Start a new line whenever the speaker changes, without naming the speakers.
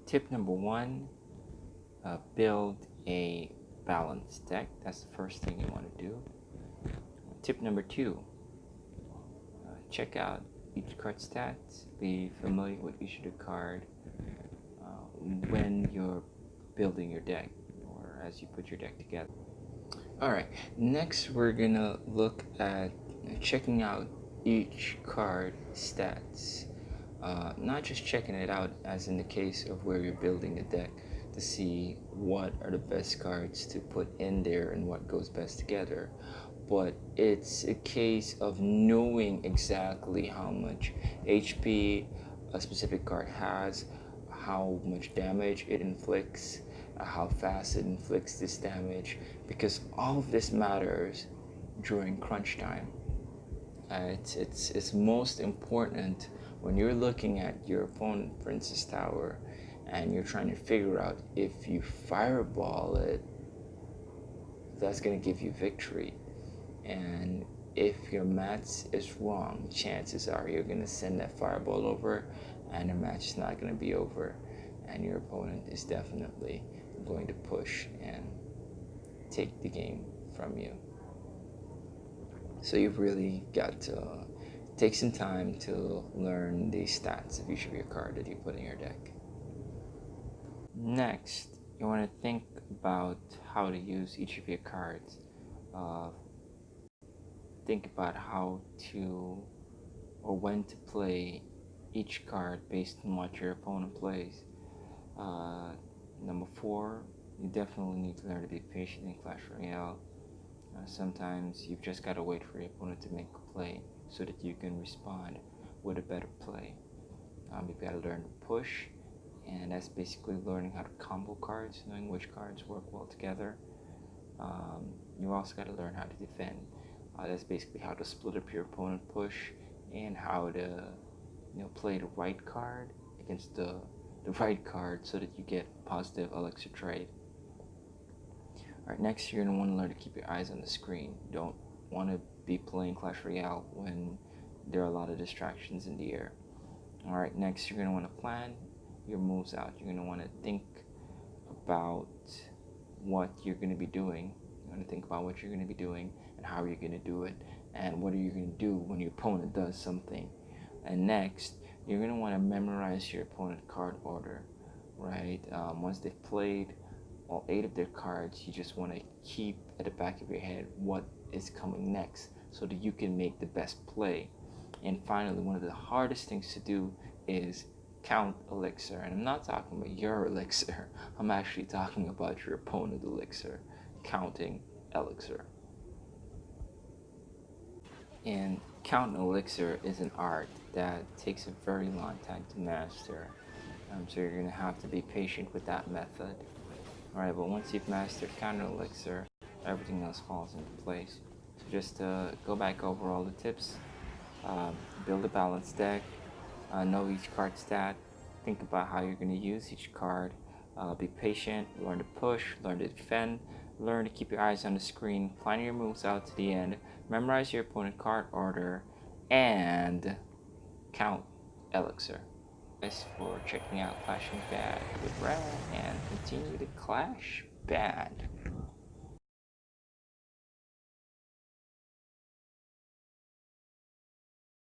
tip number one, build a balanced deck. That's the first thing you want to do. Tip number two, check out each card stats. Be familiar with each of the card when you're building your deck or as you put your deck together. Alright, next we're gonna look at checking out each card stats. Not just checking it out as in the case of where you're building a deck to see what are the best cards to put in there and what goes best together, but it's a case of knowing exactly how much HP a specific card has, how much damage it inflicts, how fast it inflicts this damage, because all of this matters during crunch time. It's most important when you're looking at your opponent, for instance, tower, and you're trying to figure out if you fireball it, that's going to give you victory. And if your match is wrong, chances are you're going to send that fireball over and the match is not going to be over, and your opponent is definitely going to push and take the game from you. So you've really got to take some time to learn the stats of each of your cards that you put in your deck. Next, you want to think about how to use each of your cards. Think about how to or when to play each card based on what your opponent plays. Number 4, you definitely need to learn to be patient in Clash Royale. Sometimes you've just got to wait for your opponent to make a play so that you can respond with a better play. You've got to learn to push, and that's basically learning how to combo cards, knowing which cards work well together. You also got to learn how to defend. That's basically how to split up your opponent push and how to play the right card against the right card so that you get positive elixir trade. Alright, next you're going to want to learn to keep your eyes on the screen. You don't want to be playing Clash Royale when there are a lot of distractions in the air. Alright, next you're going to want to plan your moves out. You're going to want to think about what you're going to be doing. You want to think about what you're going to be doing and how you're going to do it, and what are you going to do when your opponent does something. And next, you're going to want to memorize your opponent card order, right? Once they've played all 8 of their cards, you just want to keep at the back of your head what is coming next so that you can make the best play. And finally, one of the hardest things to do is count elixir. And I'm not talking about your elixir, I'm actually talking about your opponent's elixir, counting elixir. And counting elixir is an art that takes a very long time to master. So you're going to have to be patient with that method. Alright, but once you've mastered counting elixir, everything else falls into place. So just to go back over all the tips, build a balanced deck, know each card stat, think about how you're going to use each card, be patient, learn to push, learn to defend, learn to keep your eyes on the screen, plan your moves out to the end, memorize your opponent card order, and count elixir. Thanks for checking out Clashing Bad with Red, and continue to clash bad.